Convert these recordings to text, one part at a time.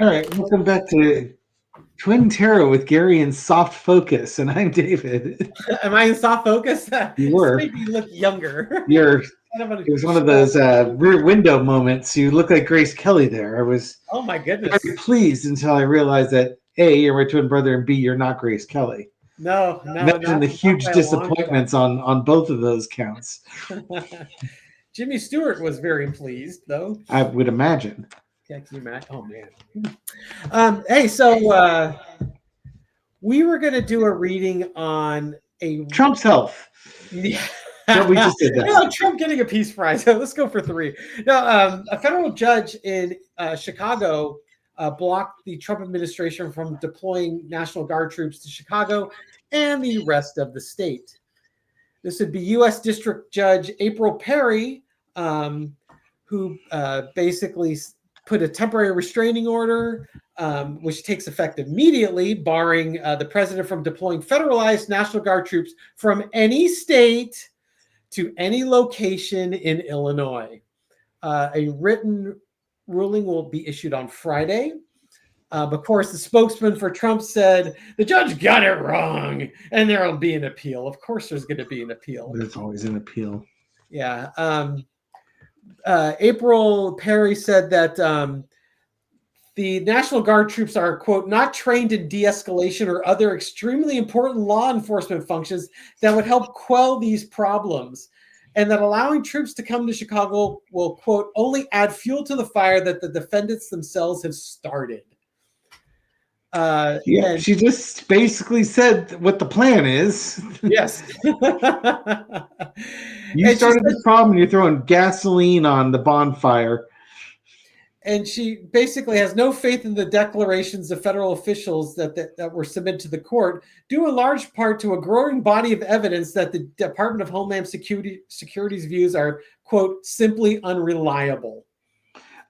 All right, welcome back to Twin Tarot with Gary and Soft Focus, and I'm David. Am I in soft focus? You This were. made me look younger. You're. Kind of a It was one of those shorter. rear window moments. You look like Grace Kelly there. I was Oh my very goodness. pleased until I realized that A, you're my twin brother, and B, you're not Grace Kelly. No, no, Imagine not the not huge by a long shot. disappointments on both of those counts. Jimmy Stewart was very pleased, though. I would imagine. Yeah, can you imagine? Oh man. Hey, so we were going to do a reading on a Trump's health. yeah. No, we just did that. No, Trump getting a peace prize. Let's go for three. No, a federal judge in Chicago blocked the Trump administration from deploying National Guard troops to Chicago and the rest of the state. This would be U.S. District Judge April Perry, who basically put a temporary restraining order, which takes effect immediately, barring the president from deploying federalized National Guard troops from any state to any location in Illinois. A written ruling will be issued on Friday. Of course, the spokesman for Trump said the judge got it wrong and there will be an appeal. Of course, there's going to be an appeal. There's always an appeal. Yeah. April Perry said that the National Guard troops are, quote, not trained in de escalation or other extremely important law enforcement functions that would help quell these problems. And that allowing troops to come to Chicago will, quote, only add fuel to the fire that the defendants themselves have started. She just basically said what the plan is. Yes. You started this problem and you're throwing gasoline on the bonfire. And she basically has no faith in the declarations of federal officials that were submitted to the court, due in large part to a growing body of evidence that the Department of Homeland Security's views are, quote, simply unreliable.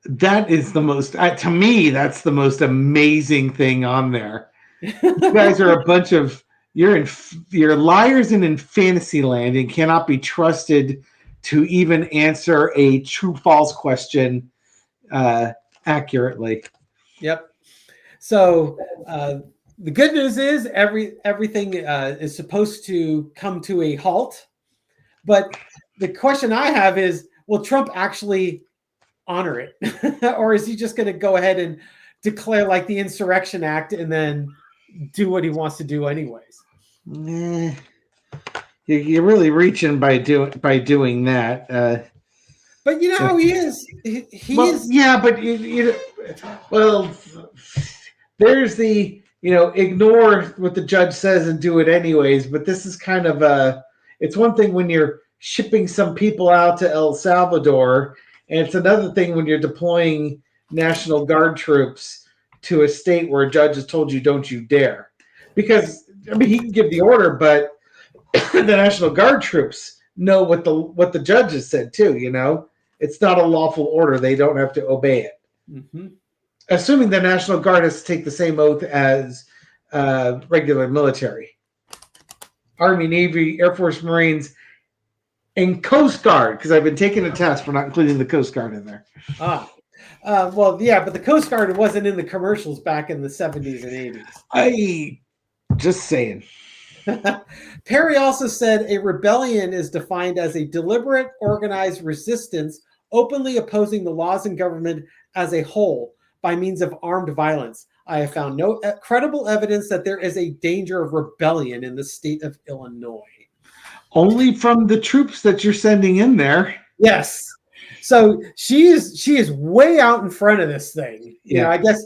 That is the most, to me, that's the most amazing thing on there. You guys are a bunch of, you're liars and in fantasy land and cannot be trusted to even answer a true false question accurately. Yep. So the good news is everything is supposed to come to a halt. But the question I have is, will Trump actually honor it? Or is he just going to go ahead and declare like the Insurrection Act and then do what he wants to do anyways? You're really reaching by doing that. But you know how he is. He is. Yeah, but there's the ignore what the judge says and do it anyways. But this is kind of it's one thing when you're shipping some people out to El Salvador, and it's another thing when you're deploying National Guard troops to a state where a judge has told you don't you dare. Because I mean he can give the order, but the National Guard troops know what the judge has said too. It's not a lawful order. They don't have to obey it. Mm-hmm. Assuming the National Guard has to take the same oath as regular military. Army, Navy, Air Force, Marines, and Coast Guard, because I've been taking a test for not including the Coast Guard in there. Well, yeah, but the Coast Guard wasn't in the commercials back in the 70s and 80s. Just saying. Perry also said a rebellion is defined as a deliberate, organized resistance openly opposing the laws and government as a whole by means of armed violence. I have found no credible evidence that there is a danger of rebellion in the state of Illinois. Only from the troops that you're sending in there. Yes. So she is way out in front of this thing. You know, I guess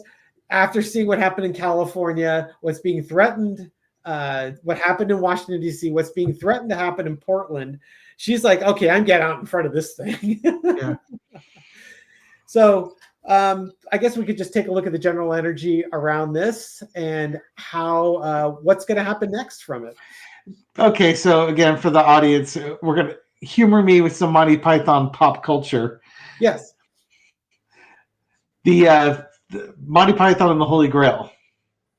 after seeing what happened in California, what's being threatened, what happened in Washington, D.C., what's being threatened to happen in Portland, she's like, okay, I'm getting out in front of this thing. Yeah. So I guess we could just take a look at the general energy around this and how what's going to happen next from it. Okay, so again, for the audience, we're going to humor me with some Monty Python pop culture. Yes. The Monty Python and the Holy Grail.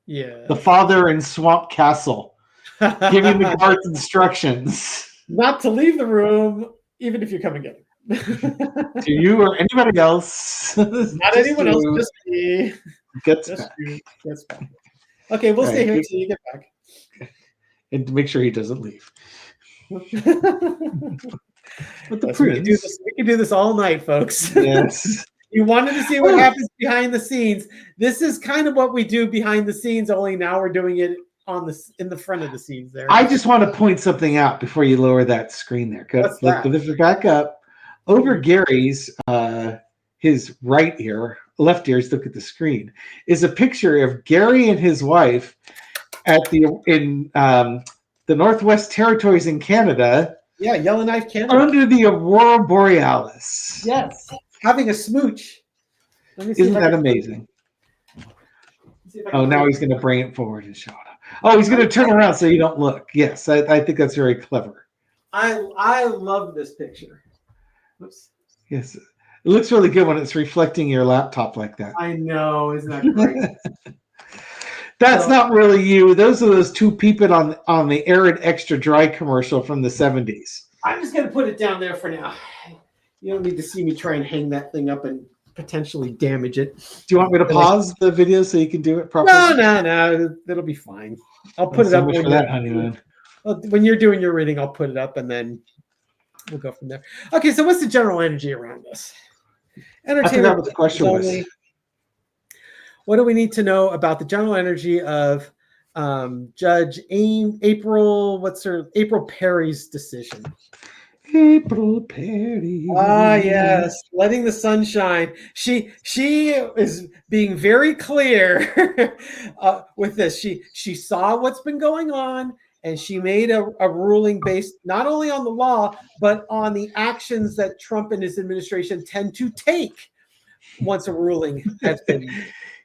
Yeah. The father in Swamp Castle giving the guards instructions. Not to leave the room, even if you come and get him. To you or anybody else. Not anyone else, just me. Gets That's back. true. That's back. Okay, we'll stay Right. here until you get back. And to make sure he doesn't leave. But the Yes, we can do prince. this. We can do this all night, folks. Yes. You wanted to see what Oh. happens behind the scenes. This is kind of what we do behind the scenes, only now we're doing it in the front of the scenes there. I just want to point something out before you lower that screen there. What's that? Lift it back up. Over Gary's his right ear, left ear, look at the screen, is a picture of Gary and his wife at in the Northwest Territories in Canada. Yeah, Yellowknife, Canada. Under the Aurora Borealis. Yes, having a smooch. Isn't that amazing? Oh, now he's going to bring it forward and show it up. Oh, he's going to turn around so you don't look. Yes, I think that's very clever. I love this picture. Oops. Yes, it looks really good when it's reflecting your laptop like that. I know, isn't that great? That's not really you. Those are those two peeping on the Arid Extra Dry commercial from the 70s. I'm just going to put it down there for now. You don't need to see me try and hang that thing up and potentially damage it. Do you want me to pause the video so you can do it properly? No. It'll be fine. I'll put it up for that, honeymoon. When you're doing your reading. I'll put it up and then we'll go from there. Okay, so what's the general energy around us? I forgot what the question was. What do we need to know about the general energy of Judge April Perry's decision? April Perry. Ah, yes, letting the sun shine. She is being very clear with this. She saw what's been going on, and she made a ruling based not only on the law but on the actions that Trump and his administration tend to take once a ruling has been.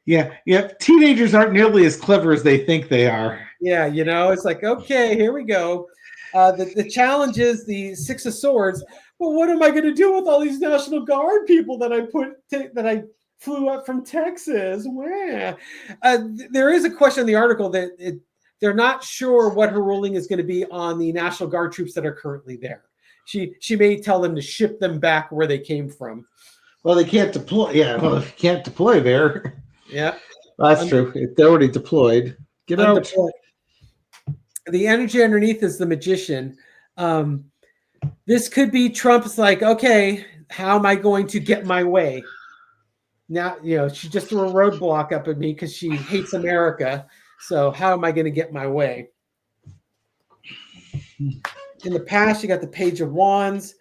Yeah. Teenagers aren't nearly as clever as they think they are. Yeah, it's like, okay, here we go. The challenge is the Six of Swords. Well, what am I going to do with all these National Guard people that I flew up from Texas? Where? There is a question in the article that they're not sure what her ruling is going to be on the National Guard troops that are currently there. She may tell them to ship them back where they came from. Well, they can't deploy. Yeah, well, if you can't deploy there. Yeah. That's true. They're already deployed. Get out. The energy underneath is the Magician. This could be Trump's like, okay, how am I going to get my way? Now, she just threw a roadblock up at me because she hates America. So how am I going to get my way? In the past, you got the Page of Wands.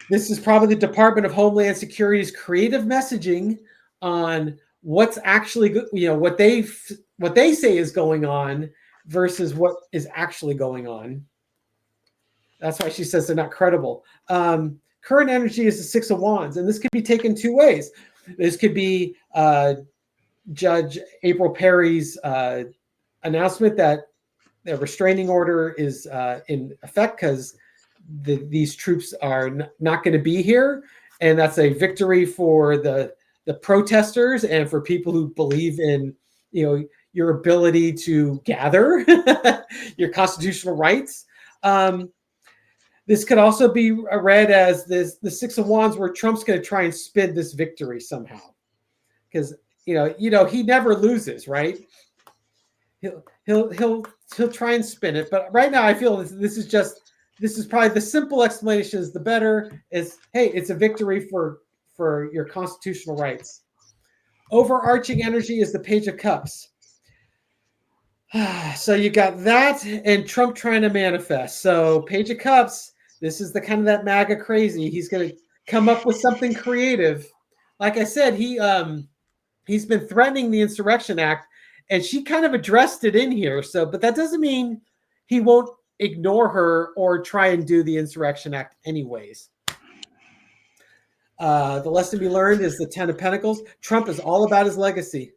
This is probably the Department of Homeland Security's creative messaging on what's actually, what they say is going on versus what is actually going on. That's why she says they're not credible. Current energy is the Six of Wands, and this could be taken two ways. This could be Judge April Perry's announcement that the restraining order is in effect because these troops are not going to be here, and that's a victory for the protesters and for people who believe in your ability to gather your constitutional rights. This could also be read as the Six of Wands, where Trump's going to try and spin this victory somehow, because he never loses, right? He'll try and spin it, but right now I feel this is probably the simple explanation is the better is, hey, it's a victory for your constitutional rights. Overarching energy is the Page of Cups. So you got that and Trump trying to manifest. So Page of Cups, this is the kind of that MAGA crazy. He's going to come up with something creative. Like I said, he's been threatening the Insurrection Act, and she kind of addressed it in here. So, but that doesn't mean he won't ignore her or try and do the Insurrection Act anyways. The lesson we learned is the Ten of Pentacles. Trump is all about his legacy.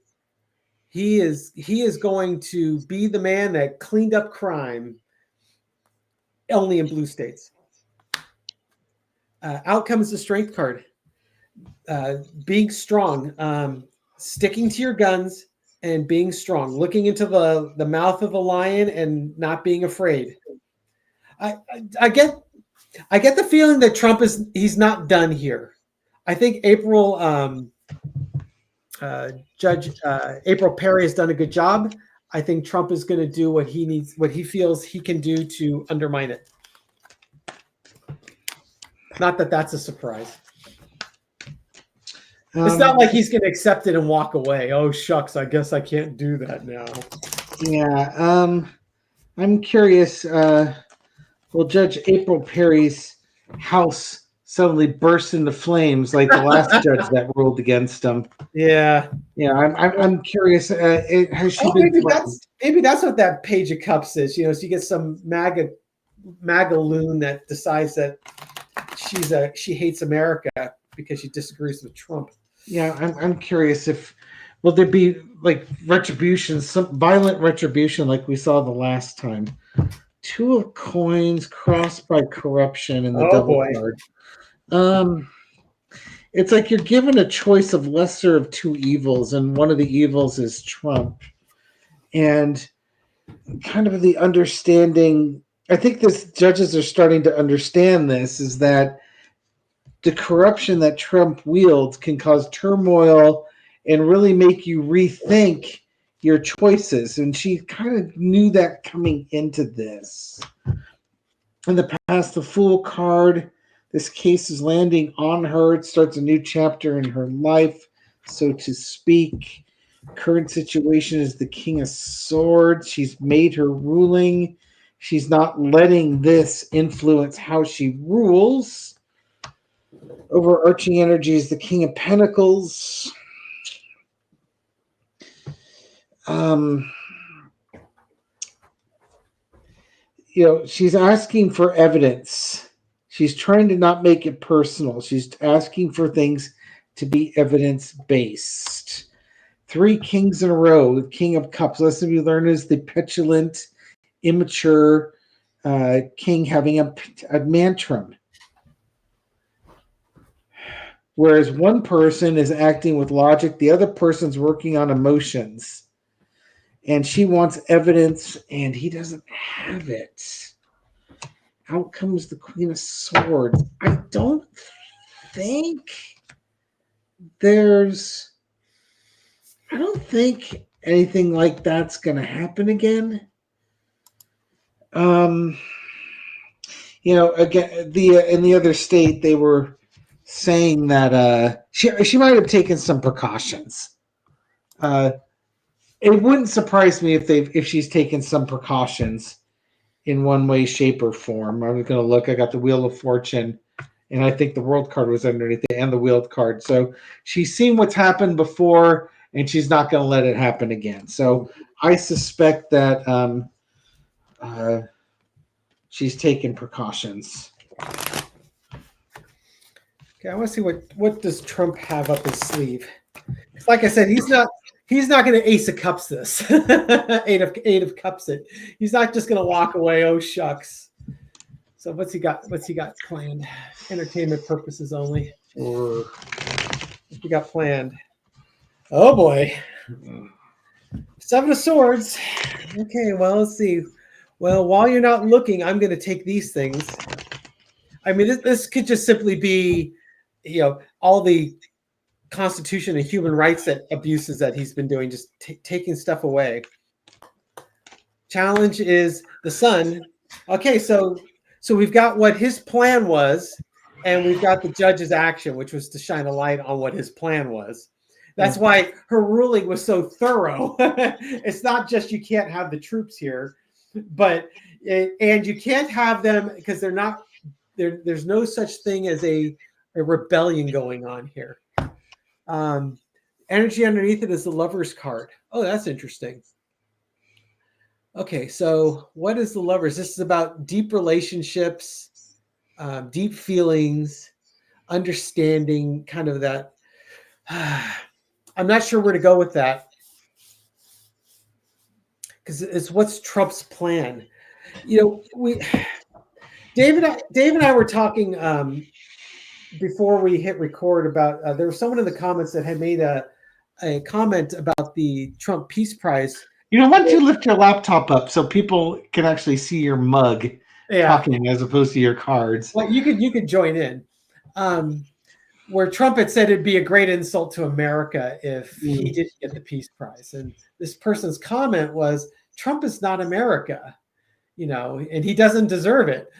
He is going to be the man that cleaned up crime only in blue states. Out comes the Strength card. Being strong, sticking to your guns and being strong, looking into the mouth of the lion and not being afraid. I get the feeling that Trump he's not done here. I think April Judge April Perry has done a good job. I think Trump is going to do what he needs, what he feels he can do to undermine it. Not that that's a surprise. It's not like he's going to accept it and walk away. Oh, shucks, I guess I can't do that now. Yeah. I'm curious. Will Judge April Perry's house suddenly burst into flames like the last judge that ruled against him? Yeah. Yeah, I'm curious. Has she been maybe that's what that Page of Cups is. So you get some MAGA loon that decides that she hates America because she disagrees with Trump. Yeah, I'm curious if will there be like retribution, some violent retribution like we saw the last time. 2 of coins crossed by corruption in the double card. It's like you're given a choice of lesser of 2 evils, and one of the evils is Trump. And kind of the understanding, I think judges are starting to understand this, is that the corruption that Trump wields can cause turmoil and really make you rethink your choices. And she kind of knew that coming into this. In the past, the Fool card, this case is landing on her. It starts a new chapter in her life, so to speak. Current situation is the King of Swords. She's made her ruling. She's not letting this influence how she rules. Overarching energy is the King of Pentacles. She's asking for evidence. She's trying to not make it personal. She's asking for things to be evidence-based. 3 kings in a row. The King of Cups. Lesson we learn is the petulant, immature king having a mantrum. Whereas one person is acting with logic, the other person's working on emotions. And she wants evidence, and he doesn't have it. Out comes the Queen of Swords. I don't think anything like that's going to happen again. Again, in the other state, they were saying that she might have taken some precautions. It wouldn't surprise me if she's taken some precautions in one way, shape, or form. I'm going to look. I got the Wheel of Fortune, and I think the World card was underneath it, and the Wheel card. So she's seen what's happened before, and she's not going to let it happen again. So I suspect that she's taken precautions. Okay, I want to see what does Trump have up his sleeve. Like I said, he's not going to Ace of Cups this. eight of Cups it. He's not just going to walk away. Oh shucks. So what's he got planned? Entertainment purposes only. What you got planned? Oh boy. 7 of Swords. Okay, well, let's see. Well, while you're not looking, I'm going to take these things. I mean, this could just simply be, all the Constitution and human rights abuses that he's been doing, just taking stuff away. Challenge is the Sun. Okay, so we've got what his plan was, and we've got the judge's action, which was to shine a light on what his plan was. That's why her ruling was so thorough. It's not just you can't have the troops here, and you can't have them because they're not there. There's no such thing as a rebellion going on here. Energy underneath it is the Lovers card. Oh, that's interesting. Okay, so what is the Lovers? This is about deep relationships, deep feelings, understanding, kind of that. I'm not sure where to go with that because it's what's Trump's plan. Dave and I were talking before we hit record about there was someone in the comments that had made a comment about the Trump Peace Prize. Why don't you lift your laptop up so people can actually see your mug talking as opposed to your cards? Well, you could join in. where Trump had said it'd be a great insult to America if he Mm. didn't get the Peace Prize. And this person's comment was, Trump is not America, and he doesn't deserve it.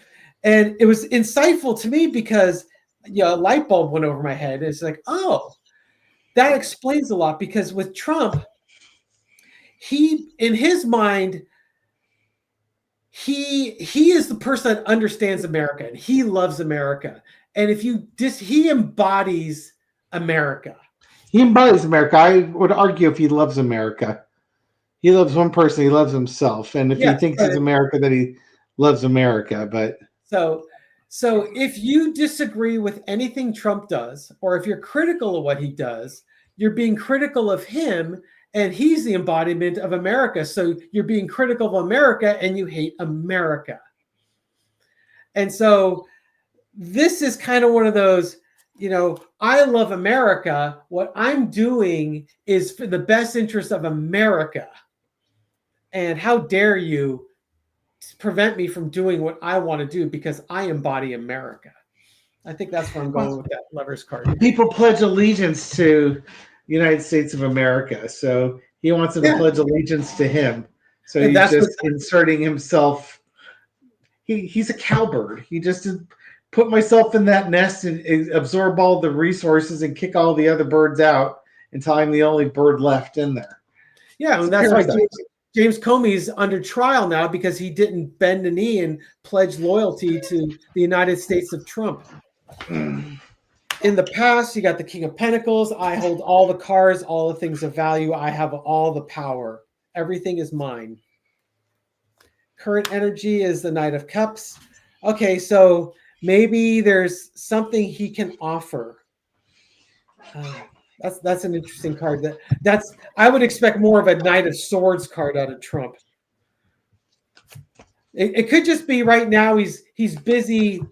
And it was insightful to me because a light bulb went over my head. It's like, oh, that explains a lot, because with Trump, in his mind, he is the person that understands America and he loves America. And if he embodies America. He embodies America. I would argue if he loves America. He loves one person, he loves himself. And if he thinks he's America, that he loves America. But so if you disagree with anything Trump does, or if you're critical of what he does, you're being critical of him, and he's the embodiment of America. So you're being critical of America and you hate America. And so this is kind of one of those, I love America. What I'm doing is for the best interest of America. And how dare you prevent me from doing what I want to do because I embody America. I think that's where I'm going with that Lever's card. People pledge allegiance to the United States of America. So he wants them to pledge allegiance to him. So he's just inserting himself. He's a cowbird. He just put myself in that nest and absorb all the resources and kick all the other birds out until I'm the only bird left in there. Yeah, and that's why James Comey's under trial now, because he didn't bend a knee and pledge loyalty to the United States of Trump. In the past, you got the King of Pentacles. I hold all the cards, all the things of value. I have all the power. Everything is mine. Current energy is the Knight of Cups. Okay, so maybe there's something he can offer. That's an interesting card. I would expect more of a Knight of Swords card out of Trump. It could just be right now he's busy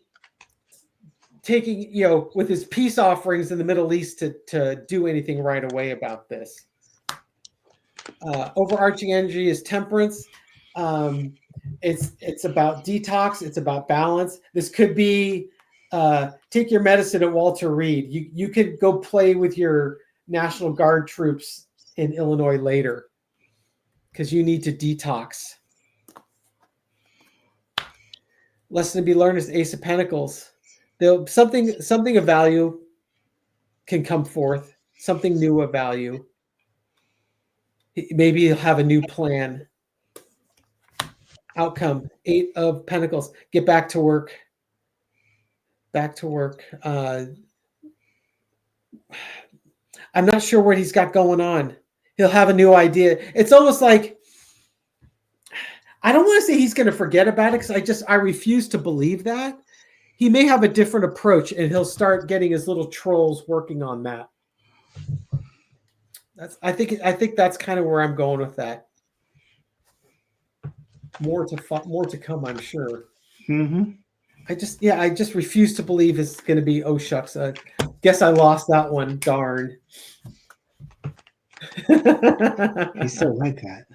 taking, with his peace offerings in the Middle East to do anything right away about this. Overarching energy is Temperance. It's about detox. It's about balance. This could be take your medicine at Walter Reed. You could go play with your National Guard troops in Illinois later because you need to detox. Lesson to be learned is Ace of Pentacles. Something of value can come forth. Something new of value. Maybe you'll have a new plan. Outcome, 8 of Pentacles. Get back to work. Back to work. I'm not sure what he's got going on. He'll have a new idea. It's almost like, I don't want to say he's going to forget about it because I refuse to believe that. He may have a different approach and he'll start getting his little trolls working on that. I think that's kind of where I'm going with that. More to come, I'm sure. Mm-hmm. I just refuse to believe it's going to be, oh shucks, guess I lost that one. Darn. He's still like that.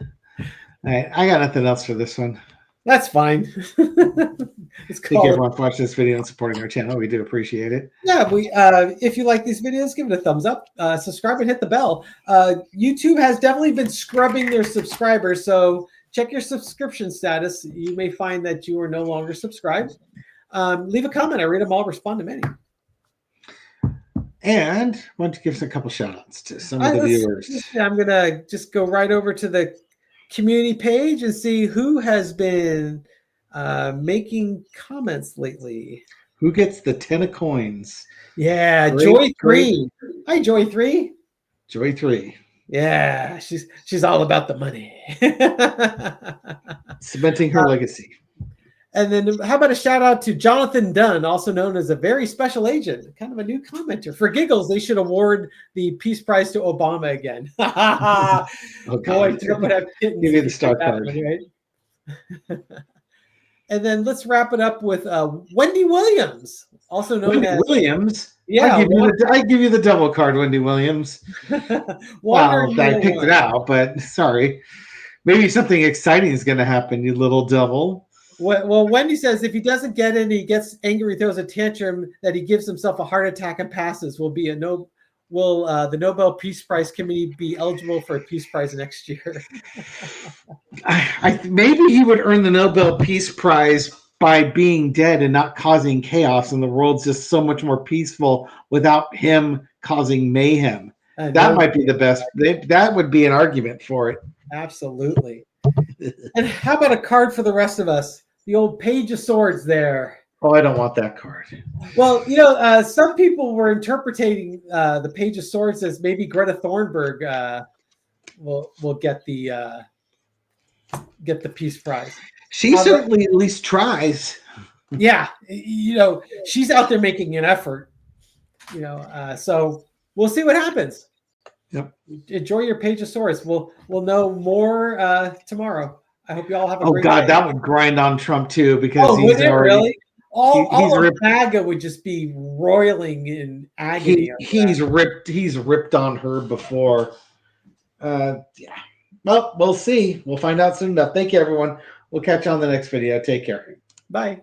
All right, I got nothing else for this one. That's fine. Thank you everyone for watching this video and supporting our channel. We do appreciate it. Yeah, if you like these videos, give it a thumbs up, subscribe and hit the bell. YouTube has definitely been scrubbing their subscribers, so check your subscription status. You may find that you are no longer subscribed. Leave a comment. I read them all, respond to many. And I want to give a couple shout outs to some of the viewers. I'm going to just go right over to the community page and see who has been making comments lately. Who gets the 10 of coins? Yeah, Joy3. Hi, Joy3. Joy3. Yeah, she's all about the money. Cementing her legacy. And then how about a shout out to Jonathan Dunn, also known as a very special agent, kind of a new commenter. For giggles, they should award the Peace Prize to Obama again. Oh, boy, Trump would have kittens. Give you the star card. Right? And then let's wrap it up with Wendy Williams, also known as Williams. Yeah, I give you the double card, Wendy Williams. Well, I picked it out, but sorry. Maybe something exciting is going to happen, you little devil. Well, Wendy says if he doesn't get it, he gets angry, throws a tantrum, that he gives himself a heart attack and passes. Will the Nobel Peace Prize Committee be eligible for a Peace Prize next year? Maybe he would earn the Nobel Peace Prize by being dead and not causing chaos, and the world's just so much more peaceful without him causing mayhem. That might be the best. That would be an argument for it. Absolutely. And how about a card for the rest of us? The old Page of Swords there. Oh, I don't want that card. Well, some people were interpreting the Page of Swords as maybe Greta Thunberg will get the Peace Prize. She certainly at least tries. Yeah, she's out there making an effort. So we'll see what happens. Yep. Enjoy your Page of Swords. We'll know more tomorrow. I hope you all have a great day. That would grind on Trump too, because would it really? All of ripped. MAGA would just be roiling in agony. He's ripped on her before. Yeah. Well, we'll see. We'll find out soon enough. Thank you, everyone. We'll catch you on the next video. Take care. Bye.